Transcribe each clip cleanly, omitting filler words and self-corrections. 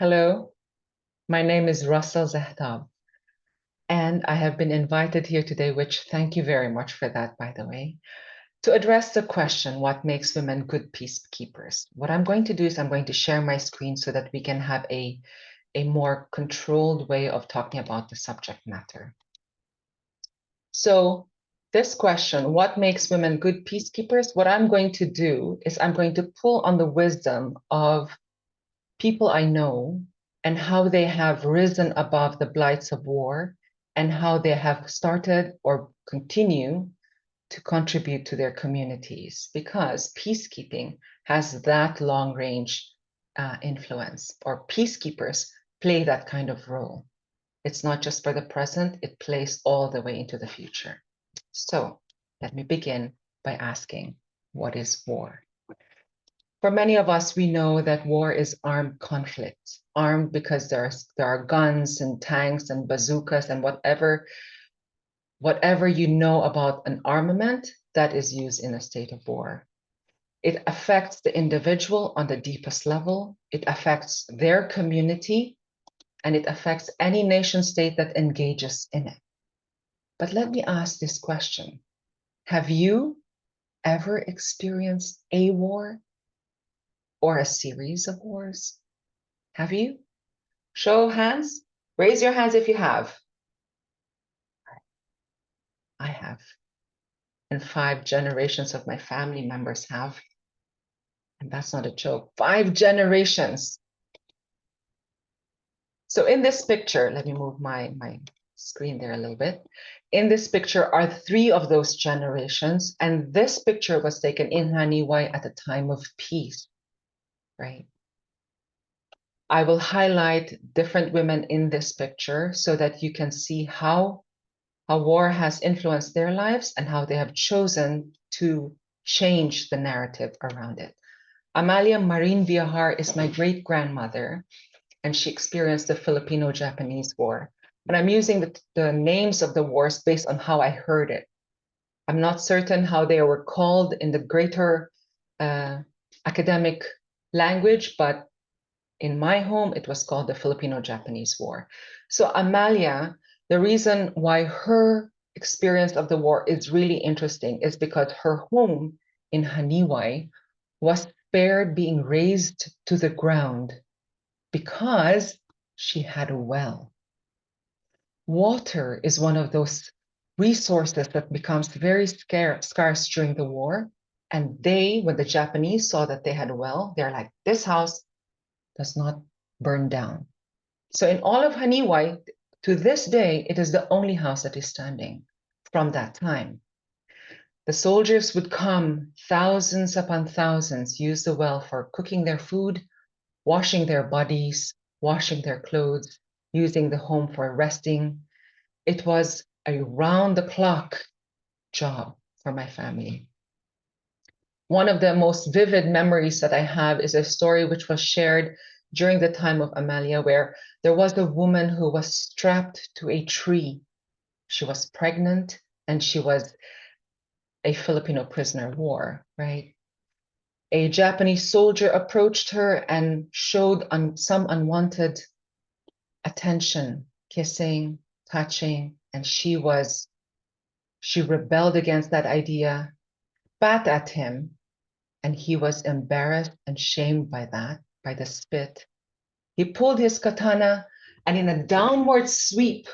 Hello, my name is Russell Zahtab, and I have been invited here today, which thank you very much for that, by the way, to address the question, what makes women good peacekeepers? What I'm going to do is I'm going to share my screen so that we can have a more controlled way of talking about the subject matter. So this question, what makes women good peacekeepers? What I'm going to do is I'm going to pull on the wisdom of people I know and how they have risen above the blights of war and how they have started or continue to contribute to their communities, because peacekeeping has that long range influence, or peacekeepers play that kind of role. It's not just for the present, it plays all the way into the future. So let me begin by asking, what is war? For many of us, we know that war is armed conflict, armed because there are guns and tanks and bazookas and whatever you know about an armament that is used in a state of war. It affects the individual on the deepest level, it affects their community, and it affects any nation state that engages in it. But let me ask this question. Have you ever experienced a war or a series of wars? Have you? Show of hands. Raise your hands if you have. I have. And 5 generations of my family members have. And that's not a joke. 5 generations. So in this picture, let me move my screen there a little bit. In this picture are 3 of those generations. And this picture was taken in Haniwai at a time of peace, right? I will highlight different women in this picture so that you can see how war has influenced their lives and how they have chosen to change the narrative around it. Amalia Marin Villahar is my great-grandmother, and she experienced the Filipino-Japanese War. But I'm using the names of the wars based on how I heard it. I'm not certain how they were called in the greater academic language, but in my home, it was called the Filipino-Japanese War. So Amalia, the reason why her experience of the war is really interesting is because her home in Haniwai was spared being razed to the ground because she had a well. Water is one of those resources that becomes very scarce during the war. And when the Japanese saw that they had a well, they're like, this house does not burn down. So in all of Haniwai, to this day, it is the only house that is standing from that time. The soldiers would come, thousands upon thousands, use the well for cooking their food, washing their bodies, washing their clothes, using the home for resting. It was a round-the-clock job for my family. One of the most vivid memories that I have is a story which was shared during the time of Amalia, where there was a woman who was strapped to a tree. She was pregnant and she was a Filipino prisoner of war, right? A Japanese soldier approached her and showed some unwanted attention, kissing, touching, and she rebelled against that idea, spat at him, and he was embarrassed and shamed by that, by the spit. He pulled his katana and in a downward sweep,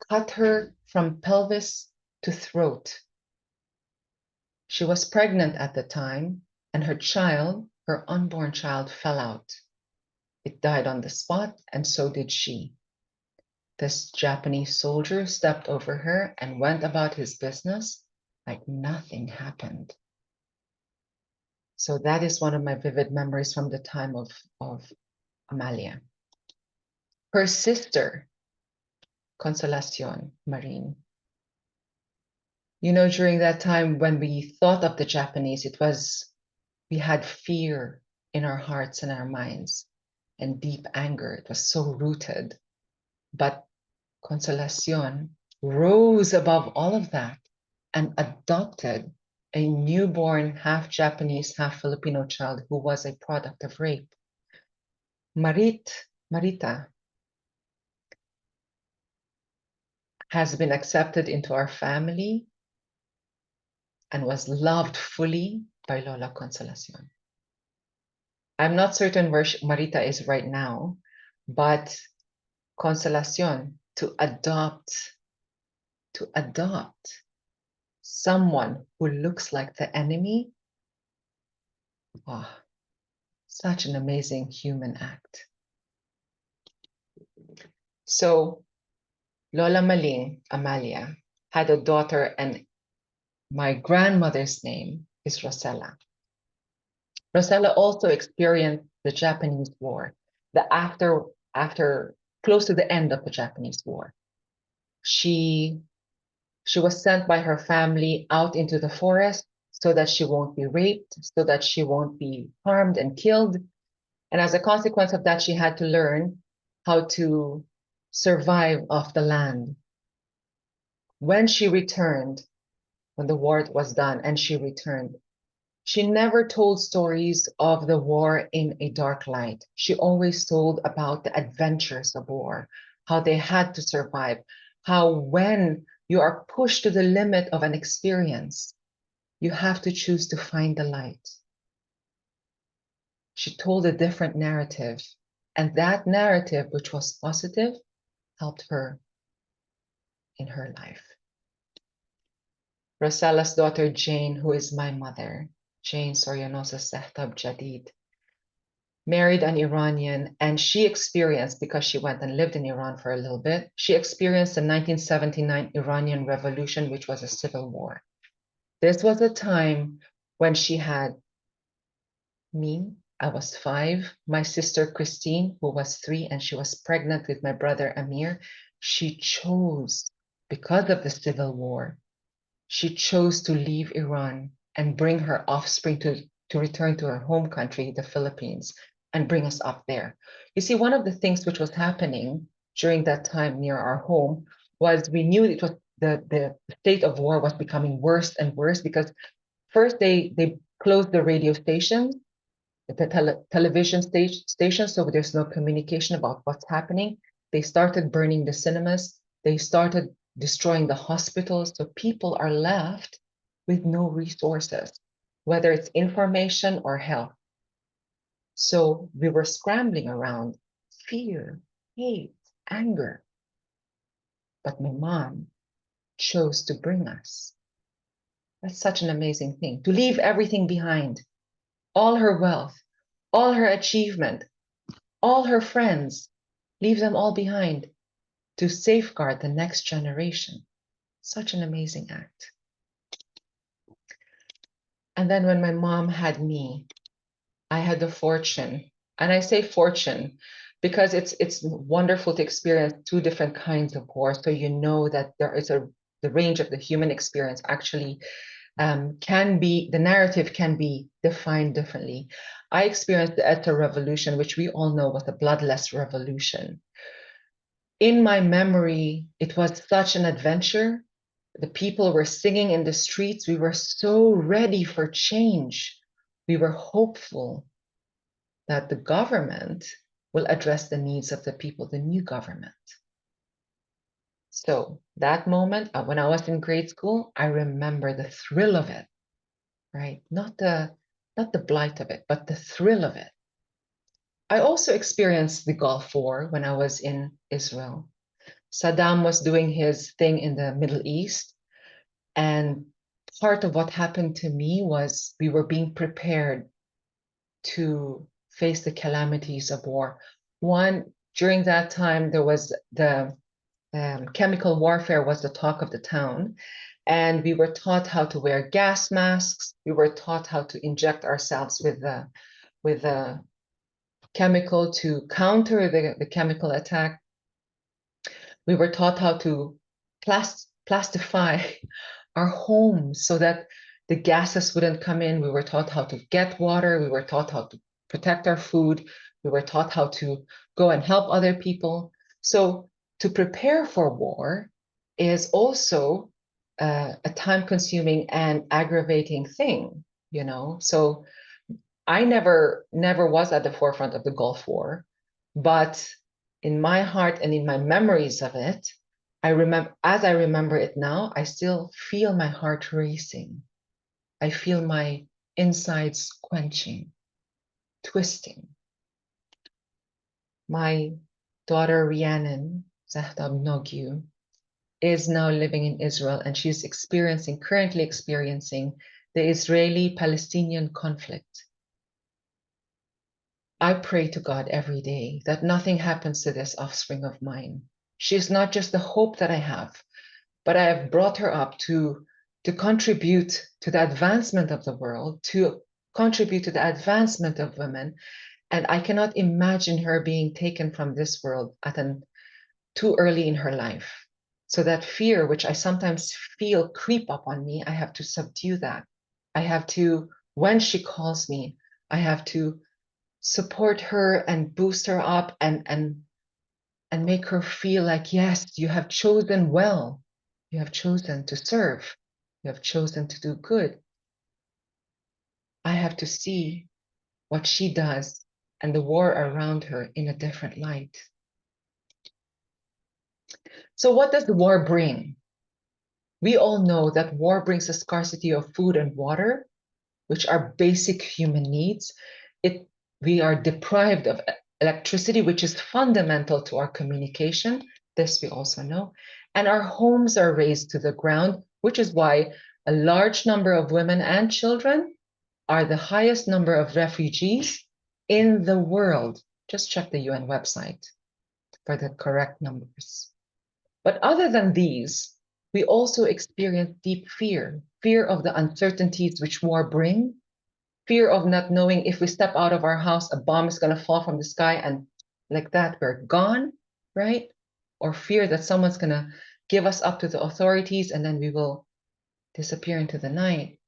cut her from pelvis to throat. She was pregnant at the time, and her unborn child, fell out. It died on the spot, and so did she. This Japanese soldier stepped over her and went about his business like nothing happened. So that is one of my vivid memories from the time of Amalia. Her sister, Consolacion Marin. You know, during that time when we thought of the Japanese, we had fear in our hearts and our minds and deep anger. It was so rooted. But Consolacion rose above all of that and adopted a newborn, half Japanese, half Filipino child who was a product of rape. Marita has been accepted into our family and was loved fully by Lola Consolacion. I'm not certain where Marita is right now, but Consolacion, to adopt someone who looks like the enemy, wow, such an amazing human act. So Lola Maling, Amalia, had a daughter, and my grandmother's name is Rosella. Rosella also experienced the Japanese War, the after close to the end of the Japanese War. She was sent by her family out into the forest so that she won't be raped, so that she won't be harmed and killed. And as a consequence of that, she had to learn how to survive off the land. When she returned, when the war was done and she returned, she never told stories of the war in a dark light. She always told about the adventures of war, how they had to survive, how when you are pushed to the limit of an experience, you have to choose to find the light. She told a different narrative, and that narrative, which was positive, helped her in her life. Rosella's daughter, Jane, who is my mother, Jane Sorianosa Sehtab Jadid, married an Iranian, and she experienced, because she went and lived in Iran for a little bit, she experienced the 1979 Iranian Revolution, which was a civil war. This was a time when she had me, I was 5, my sister Christine, who was 3, and she was pregnant with my brother Amir. She chose, because of the civil war, she chose to leave Iran and bring her offspring to return to her home country, the Philippines, and bring us up there. You see, one of the things which was happening during that time near our home was we knew it was the state of war was becoming worse and worse, because first they closed the radio stations, the television stations, so there's no communication about what's happening. They started burning the cinemas. They started destroying the hospitals. So people are left with no resources, whether it's information or health. So we were scrambling around fear, hate, anger. But my mom chose to bring us. That's such an amazing thing, to leave everything behind, all her wealth, all her achievement, all her friends, leave them all behind to safeguard the next generation. Such an amazing act. And then when my mom had me, I had the fortune, and I say fortune because it's wonderful to experience 2 different kinds of war, so you know that there is the range of the human experience actually the narrative can be defined differently. I experienced the ETA revolution, which we all know was a bloodless revolution. In my memory, it was such an adventure. The people were singing in the streets. We were so ready for change. We were hopeful that the government will address the needs of the people, the new government. So that moment, when I was in grade school, I remember the thrill of it, right? Not the blight of it, but the thrill of it. I also experienced the Gulf War when I was in Israel. Saddam was doing his thing in the Middle East. And part of what happened to me was we were being prepared to face the calamities of war. One, during that time, there was the chemical warfare was the talk of the town. And we were taught how to wear gas masks. We were taught how to inject ourselves with the chemical to counter the chemical attack. We were taught how to plastify our homes so that the gases wouldn't come in. We were taught how to get water. We were taught how to protect our food. We were taught how to go and help other people. So to prepare for war is also a time-consuming and aggravating thing, you know. So I never was at the forefront of the Gulf War. But in my heart and in my memories of it, as I remember it now, I still feel my heart racing. I feel my insides quenching, twisting. My daughter Rhiannon Zahtab Nogyu is now living in Israel, and she's currently experiencing the Israeli-Palestinian conflict. I pray to God every day that nothing happens to this offspring of mine. She's not just the hope that I have, but I have brought her up to contribute to the advancement of the world, to contribute to the advancement of women. And I cannot imagine her being taken from this world too early in her life. So that fear, which I sometimes feel creep up on me, I have to subdue that. I have to, when she calls me, I have to support her and boost her up and make her feel like, yes, you have chosen well. You have chosen to serve. You have chosen to do good. I have to see what she does and the war around her in a different light. So what does the war bring? We all know that war brings a scarcity of food and water, which are basic human needs. We are deprived of electricity, which is fundamental to our communication. This we also know. And our homes are razed to the ground, which is why a large number of women and children are the highest number of refugees in the world. Just check the UN website for the correct numbers. But other than these, we also experience deep fear, fear of the uncertainties which war brings, fear of not knowing if we step out of our house, a bomb is going to fall from the sky and like that, we're gone, right? Or fear that someone's going to give us up to the authorities and then we will disappear into the night.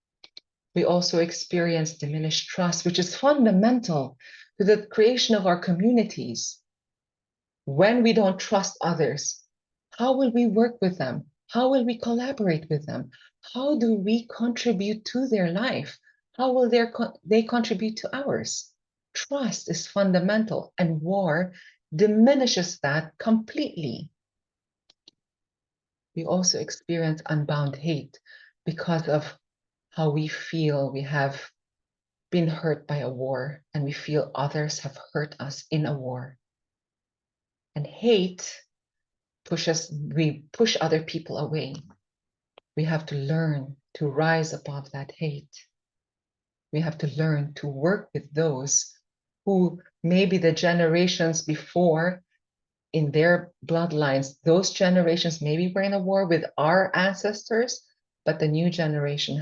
We also experience diminished trust, which is fundamental to the creation of our communities. When we don't trust others, how will we work with them? How will we collaborate with them? How do we contribute to their life? How will they contribute to ours? Trust is fundamental, and war diminishes that completely. We also experience unbound hate because of how we feel we have been hurt by a war and we feel others have hurt us in a war. And hate we push other people away. We have to learn to rise above that hate. We have to learn to work with those who maybe the generations before in their bloodlines, those generations maybe were in a war with our ancestors, but the new generation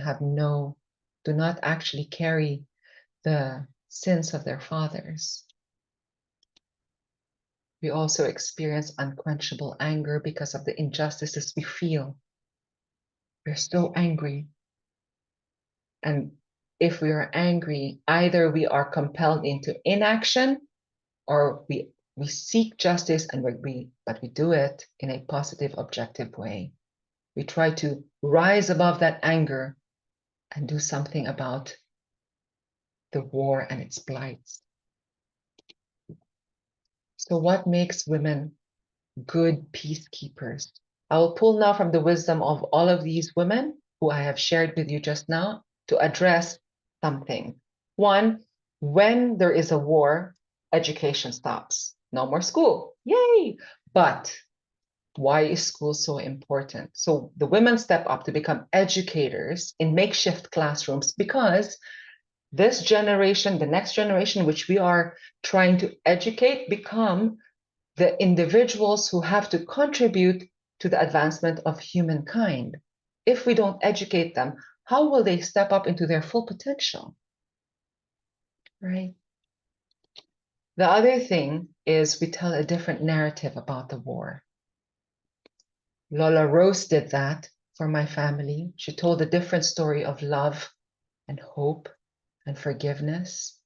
do not actually carry the sins of their fathers. We also experience unquenchable anger because of the injustices we feel. We're so angry. And if we are angry, either we are compelled into inaction or we seek justice but we do it in a positive, objective way. We try to rise above that anger and do something about the war and its blights. So what makes women good peacekeepers? I will pull now from the wisdom of all of these women who I have shared with you just now to address something. One, when there is a war, education stops. No more school. Yay! But why is school so important? So the women step up to become educators in makeshift classrooms because this generation, the next generation, which we are trying to educate, become the individuals who have to contribute to the advancement of humankind. If we don't educate them, how will they step up into their full potential? Right? The other thing is we tell a different narrative about the war. Lola Rose did that for my family. She told a different story of love and hope and forgiveness.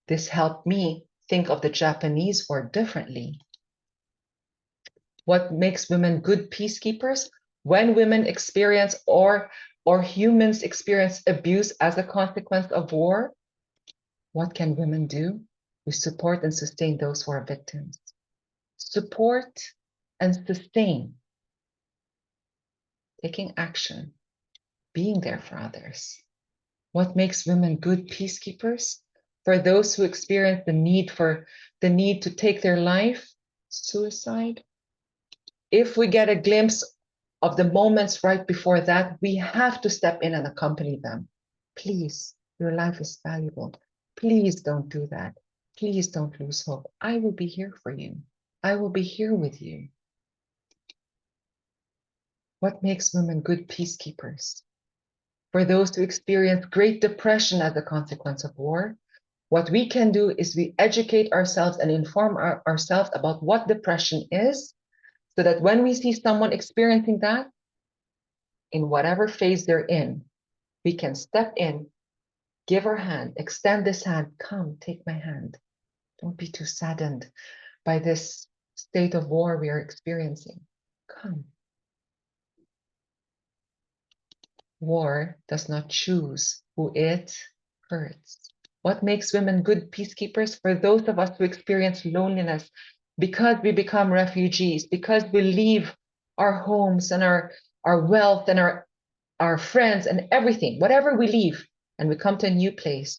This helped me think of the Japanese war differently. What makes women good peacekeepers? When women experience or humans experience abuse as a consequence of war, what can women do? We support and sustain those who are victims. Support and sustain, taking action, being there for others. What makes women good peacekeepers? For those who experience the need to take their life, suicide. If we get a glimpse of the moments right before that, we have to step in and accompany them. Please, your life is valuable. Please don't do that. Please don't lose hope. I will be here for you. I will be here with you. What makes women good peacekeepers? For those who experience great depression as a consequence of war, what we can do is we educate ourselves and inform ourselves about what depression is, so that when we see someone experiencing that, in whatever phase they're in, we can step in, give our hand, extend this hand, come, take my hand. Don't be too saddened by this state of war we are experiencing. Come. War does not choose who it hurts. What makes women good peacekeepers? For those of us who experience loneliness because we become refugees, because we leave our homes and our wealth and our friends and everything, whatever we leave, and we come to a new place,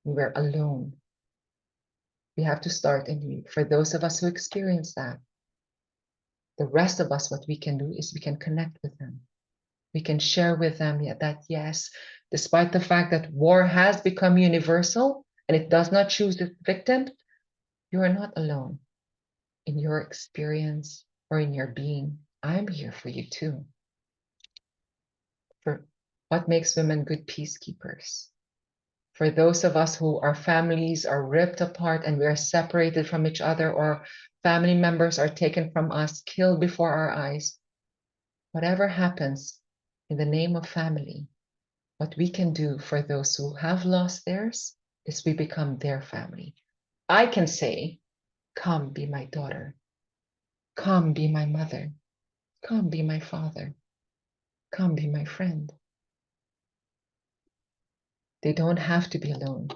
and we're alone. We have to start anew. For those of us who experience that, the rest of us, what we can do is we can connect with them. We can share with them that yes, despite the fact that war has become universal and it does not choose its victims, you are not alone in your experience or in your being. I'm here for you too. For what makes women good peacekeepers? For those of us who our families are ripped apart and we are separated from each other, or family members are taken from us, killed before our eyes, whatever happens in the name of family, what we can do for those who have lost theirs is we become their family. I can say, come be my daughter. Come be my mother. Come be my father. Come be my friend. They don't have to be alone.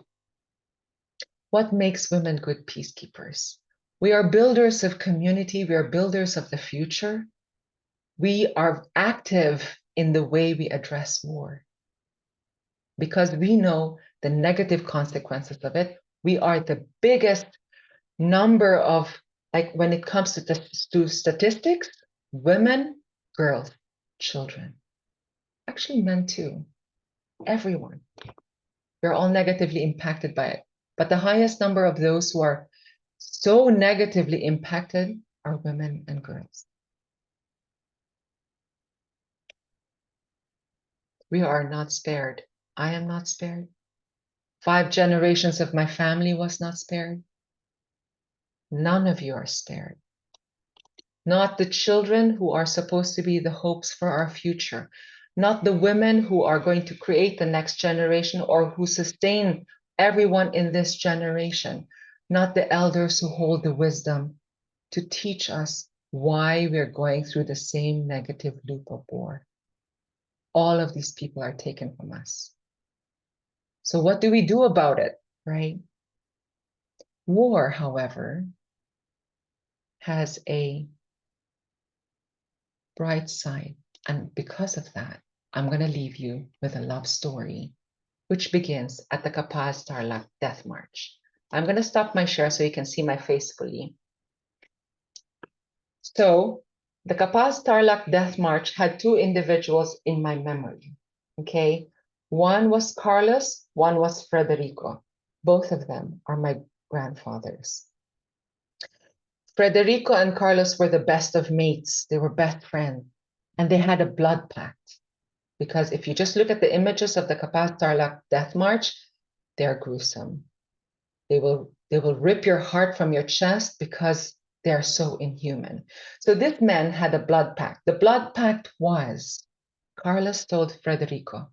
What makes women good peacekeepers? We are builders of community. We are builders of the future. We are active in the way we address war. Because we know the negative consequences of it. We are the biggest number of, like when it comes to statistics, women, girls, children, actually men too, everyone. We're all negatively impacted by it. But the highest number of those who are so negatively impacted are women and girls. We are not spared. I am not spared. 5 generations of my family was not spared. None of you are spared. Not the children who are supposed to be the hopes for our future. Not the women who are going to create the next generation or who sustain everyone in this generation. Not the elders who hold the wisdom to teach us why we're going through the same negative loop of war. All of these people are taken from us. So what do we do about it, right? War, however, has a bright side. And because of that, I'm going to leave you with a love story, which begins at the Kapaz Tarlac Death March. I'm going to stop my share so you can see my face fully. So the Kapaz Tarlac Death March had 2 individuals in my memory, okay? One was Carlos, one was Frederico. Both of them are my grandfathers. Frederico and Carlos were the best of mates. They were best friends, and they had a blood pact. Because if you just look at the images of the Kapaz Tarlac Death March, they're gruesome. They will rip your heart from your chest because they're so inhuman. So this man had a blood pact. The blood pact was, Carlos told Frederico,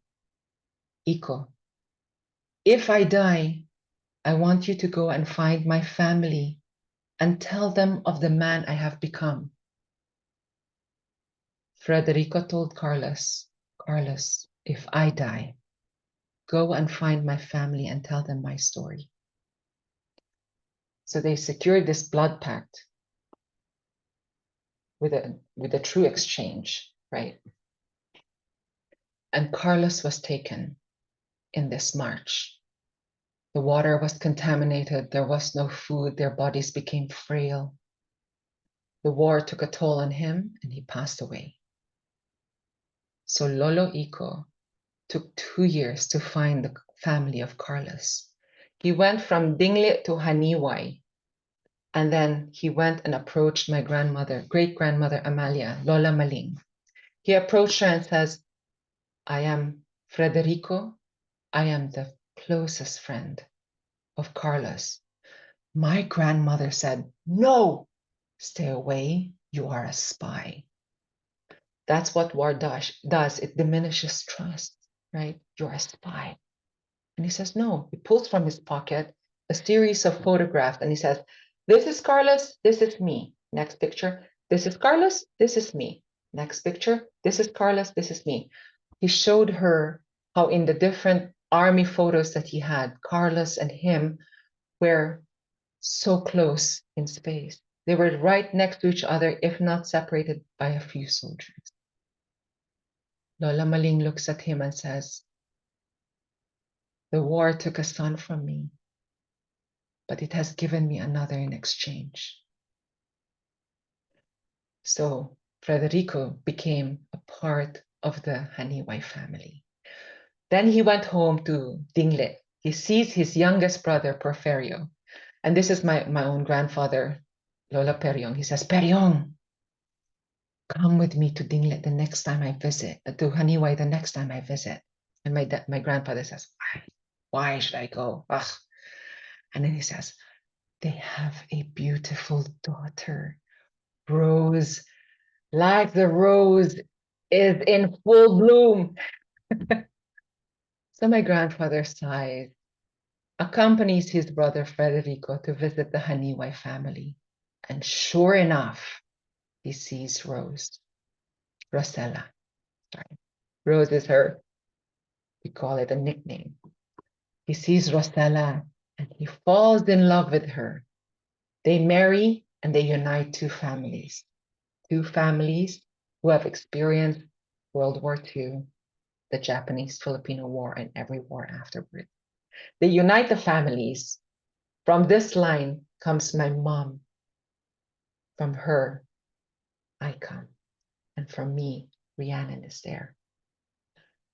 Iko, if I die, I want you to go and find my family and tell them of the man I have become. Frederico told Carlos, Carlos, if I die, go and find my family and tell them my story. So they secured this blood pact with a true exchange, right? And Carlos was taken in this march. The water was contaminated. There was no food. Their bodies became frail. The war took a toll on him and he passed away. So Lolo Iko took 2 years to find the family of Carlos. He went from Dingle to Haniway, and then he went and approached my grandmother, great-grandmother Amalia, Lola Maling. He approached her and says, I am Frederico. I am the closest friend of Carlos. My grandmother said, no, stay away. You are a spy. That's what war does. It diminishes trust, right? You're a spy. And he says, no. He pulls from his pocket a series of photographs and he says, this is Carlos, this is me. Next picture, this is Carlos, this is me. Next picture, this is Carlos, this is me. He showed her how in the different army photos that he had, Carlos and him were so close in space. They were right next to each other, if not separated by a few soldiers. Lola Maling looks at him and says, the war took a son from me, but it has given me another in exchange. So Federico became a part of the Haniway family. Then he went home to Dingle. He sees his youngest brother, Porfirio. And this is my own grandfather, Lola Periong. He says, Periong, come with me to Dingle the next time I visit, to Haniway the next time I visit. And my grandfather says, why should I go? Ugh. And then he says, they have a beautiful daughter, Rose, like the rose is in full bloom. So my grandfather sighs, accompanies his brother Federico to visit the Haniway family. And sure enough, he sees Rose, Rosella. Sorry. Rose is her, we call it a nickname. He sees Rosella and he falls in love with her. They marry and they unite two families who have experienced World War II, the Japanese-Filipino War, and every war afterward. They unite the families. From this line comes my mom. From her, I come. And from me, Rhiannon is there.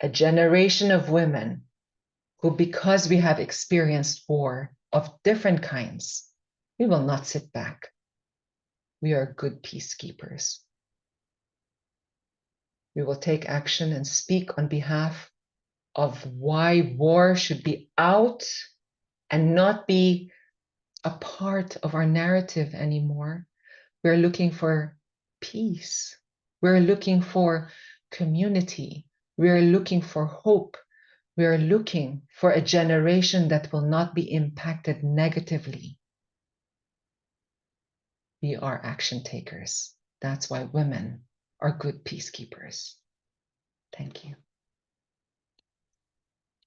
A generation of women who, because we have experienced war of different kinds, we will not sit back. We are good peacekeepers. We will take action and speak on behalf of why war should be out and not be a part of our narrative anymore. We're looking for peace. We're looking for community. We're looking for hope. We're looking for a generation that will not be impacted negatively. We are action takers. That's why women are good peacekeepers. Thank you.